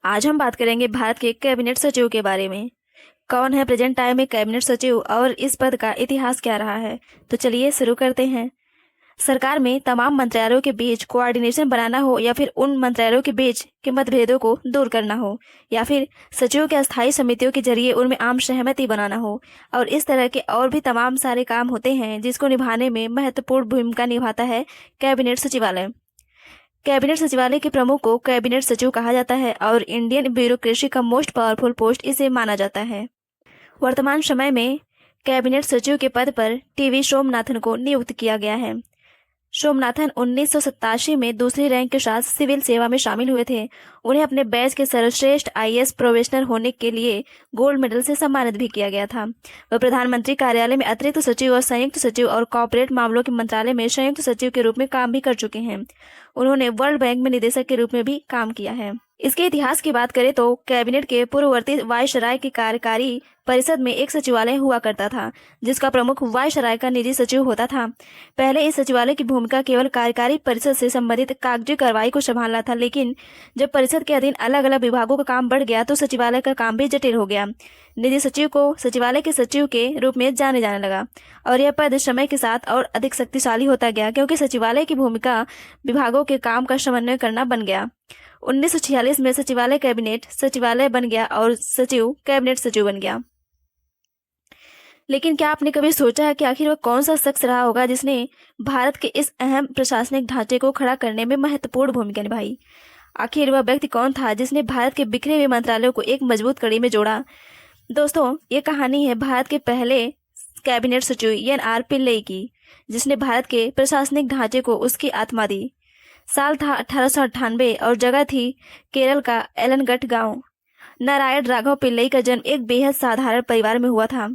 आज हम बात करेंगे भारत के कैबिनेट सचिव के बारे में। कौन है प्रेजेंट टाइम में कैबिनेट सचिव और इस पद का इतिहास क्या रहा है। तो चलिए शुरू करते हैं। सरकार में तमाम मंत्रालयों के बीच कोऑर्डिनेशन बनाना हो या फिर उन मंत्रालयों के बीच के मतभेदों को दूर करना हो या फिर सचिवों के अस्थायी समितियों के जरिए उनमें आम सहमति बनाना हो और इस तरह के और भी तमाम सारे काम होते हैं जिसको निभाने में महत्वपूर्ण भूमिका निभाता है कैबिनेट सचिवालय। कैबिनेट सचिवालय के प्रमुख को कैबिनेट सचिव कहा जाता है और इंडियन ब्यूरोक्रेसी का मोस्ट पावरफुल पोस्ट इसे माना जाता है। वर्तमान समय में कैबिनेट सचिव के पद पर टीवी सोमनाथन को नियुक्त किया गया है। सोमनाथन 1987 में दूसरी रैंक के साथ सिविल सेवा में शामिल हुए थे। उन्हें अपने बैच के सर्वश्रेष्ठ आईएएस प्रोफेशनल होने के लिए गोल्ड मेडल से सम्मानित भी किया गया था। वह प्रधानमंत्री कार्यालय में अतिरिक्त सचिव और संयुक्त सचिव और कॉर्पोरेट मामलों के मंत्रालय में संयुक्त सचिव के रूप में काम भी कर चुके हैं। उन्होंने वर्ल्ड बैंक में निदेशक के रूप में भी काम किया है। इसके इतिहास की बात करें तो कैबिनेट के पूर्ववर्ती वायसराय की कार्यकारी परिषद में एक सचिवालय हुआ करता था जिसका प्रमुख वायसराय का निजी सचिव होता था। पहले इस सचिवालय की भूमिका केवल कार्यकारी परिषद से संबंधित कागजी कार्रवाई को संभालना था, लेकिन जब परिषद के अधीन अलग अलग विभागों का काम बढ़ गया तो सचिवालय का काम भी जटिल हो गया। निजी सचिव को सचिवालय के सचिव के रूप में जाने जाने लगा और यह पद समय के साथ और अधिक शक्तिशाली होता गया क्योंकि सचिवालय की भूमिका विभागों के काम का समन्वय करना बन गया। 1946 में सचिवालय कैबिनेट सचिवालय बन गया और सचिव कैबिनेट सचिव बन गया। लेकिन क्या आपने कभी सोचा है कि आखिर वह कौन सा शख्स रहा होगा जिसने भारत के इस अहम प्रशासनिक ढांचे को खड़ा करने में महत्वपूर्ण भूमिका निभाई? आखिर वह व्यक्ति कौन था जिसने भारत के बिखरे हुए मंत्रालयों को एक मजबूत कड़ी में जोड़ा? दोस्तों, ये कहानी है भारत के पहले कैबिनेट सचिव एन.आर. पिल्लई की, जिसने भारत के प्रशासनिक ढांचे को उसकी आत्मा दी। साल था 1898 और जगह थी केरल का एलनगढ़ गांव। नारायण राघव पिल्लई का जन्म एक बेहद साधारण परिवार में हुआ था।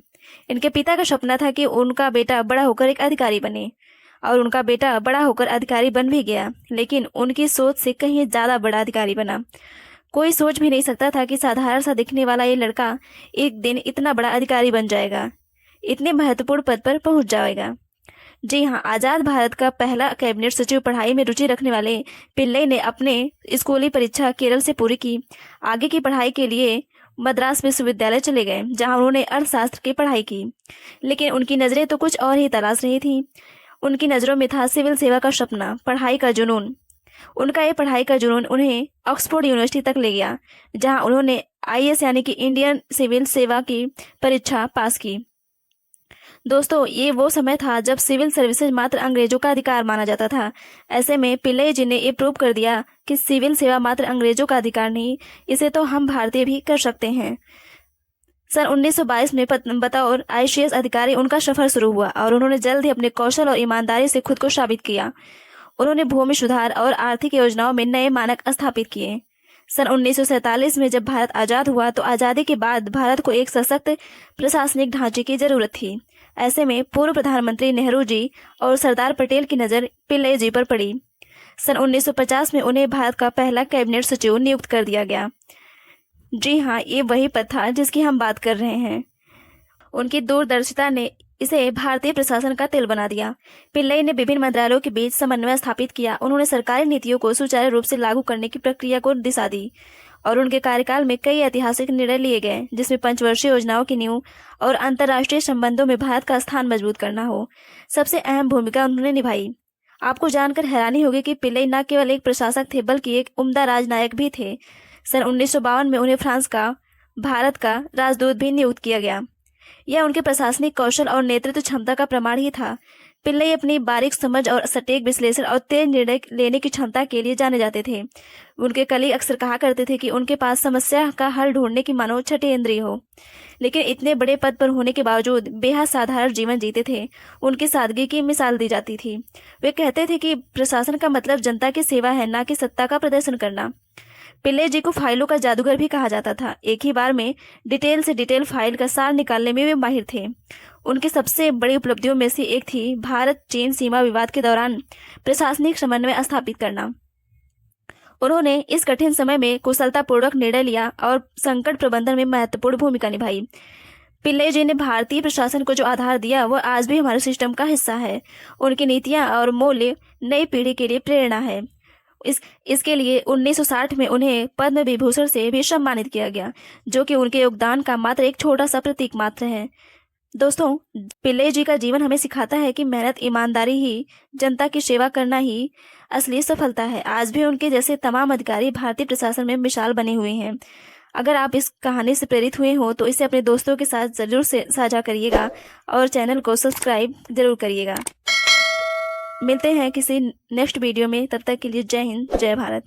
इनके पिता का सपना था कि उनका बेटा बड़ा होकर एक अधिकारी बने और उनका बेटा बड़ा होकर अधिकारी बन भी गया, लेकिन उनकी सोच से कहीं ज्यादा बड़ा अधिकारी बना। कोई सोच भी नहीं सकता था कि साधारण सा दिखने वाला ये लड़का एक दिन इतना बड़ा अधिकारी बन जाएगा, इतने महत्वपूर्ण पद पर पहुंच जाएगा। जी हाँ, आजाद भारत का पहला कैबिनेट सचिव पढ़ाई में रुचि रखने वाले पिल्लई ने अपने स्कूली परीक्षा केरल से पूरी की। आगे की पढ़ाई के लिए मद्रास विश्वविद्यालय चले गए जहां उन्होंने अर्थशास्त्र की पढ़ाई की, लेकिन उनकी नजरें तो कुछ और ही तलाश रही थी। उनकी नजरों में था सिविल सेवा का सपना, पढ़ाई का जुनून। उनका ये पढ़ाई का जुनून उन्हें ऑक्सफोर्ड यूनिवर्सिटी तक ले गया जहां उन्होंने आईएएस यानी कि इंडियन सिविल सेवा की परीक्षा पास की। दोस्तों, ये वो समय था जब सिविल सर्विसेज मात्र अंग्रेजों का अधिकार माना जाता था। ऐसे में पिल्लई जी ने ये प्रूव कर दिया कि सिविल सेवा मात्र अंग्रेजों का अधिकार नहीं, इसे तो हम भारतीय भी कर सकते हैं। सन 1922 में बतौर आईसीएस अधिकारी उनका सफर शुरू हुआ और उन्होंने जल्द ही अपने कौशल और ईमानदारी से खुद को साबित किया। उन्होंने भूमि सुधार और आर्थिक योजनाओं में नए मानक स्थापित किए। सन 1947 में जब भारत आजाद हुआ तो आजादी के बाद भारत को एक सशक्त प्रशासनिक ढांचे की जरूरत थी। ऐसे में पूर्व प्रधानमंत्री नेहरू जी और सरदार पटेल की नज़र पिल्लई जी पर पड़ी। सन 1950 में उन्हें भारत का पहला कैबिनेट सचिव नियुक्त कर दिया गया। जी हाँ, ये वही पद था जिसकी हम बात कर रहे हैं। उनकी दूरदर्शिता ने इसे भारतीय प्रशासन का तिल बना दिया। पिल्लई ने विभिन्न मंत्रालयों के बीच समन्वय स्थापित किया। उन्होंने सरकारी नीतियों को सुचारू रूप से लागू करने की प्रक्रिया को दिशा दी और उनके कार्यकाल में कई ऐतिहासिक निर्णय लिए गए जिसमें पंचवर्षीय योजनाओं की नींव और अंतर्राष्ट्रीय संबंधों में भारत का स्थान मजबूत करना हो सबसे अहम भूमिका उन्होंने निभाई। आपको जानकर हैरानी होगी कि पिल्लई न केवल एक प्रशासक थे बल्कि एक उम्दा राजनायक भी थे। सन 1952 में उन्हें फ्रांस का भारत का राजदूत भी नियुक्त किया गया। यह उनके प्रशासनिक कौशल और नेतृत्व क्षमता का प्रमाण ही था। पिल्लई अपनी बारीक समझ और सटीक विश्लेषण और तेज निर्णय लेने की क्षमता के लिए जाने जाते थे। उनके कलीग अक्सर कहा करते थे कि उनके पास समस्या का हल ढूंढने की मानो छठी इंद्रिय हो। लेकिन इतने बड़े पद पर होने के बावजूद बेहद साधारण जीवन जीते थे। उनकी सादगी की मिसाल दी जाती थी। वे कहते थे कि प्रशासन का मतलब जनता की सेवा है, न कि सत्ता का प्रदर्शन करना। पिल्लई जी को फाइलों का जादूगर भी कहा जाता था। एक ही बार में डिटेल से डिटेल फाइल का सार निकालने में वे माहिर थे। उनकी सबसे बड़ी उपलब्धियों में से एक थी भारत चीन सीमा विवाद के दौरान प्रशासनिक समन्वय स्थापित करना। उन्होंने इस कठिन समय में कुशलतापूर्वक निर्णय लिया और संकट प्रबंधन में महत्वपूर्ण भूमिका निभाई। पिल्लई जी ने भारतीय प्रशासन को जो आधार दिया वह आज भी हमारे सिस्टम का हिस्सा है। उनकी नीतियां और मूल्य नई पीढ़ी के लिए प्रेरणा है। इसके लिए 1960 में उन्हें पद्म विभूषण से भी सम्मानित किया गया, जो कि उनके योगदान का मात्र एक छोटा सा प्रतीक मात्र है। दोस्तों, पिल्लई जी का जीवन हमें सिखाता है कि मेहनत, ईमानदारी ही, जनता की सेवा करना ही असली सफलता है। आज भी उनके जैसे तमाम अधिकारी भारतीय प्रशासन में मिसाल बने हुए हैं। अगर आप इस कहानी से प्रेरित हुए हो तो इसे अपने दोस्तों के साथ ज़रूर से साझा करिएगा और चैनल को सब्सक्राइब ज़रूर करिएगा। मिलते हैं किसी नेक्स्ट वीडियो में, तब तक के लिए जय हिंद, जय भारत।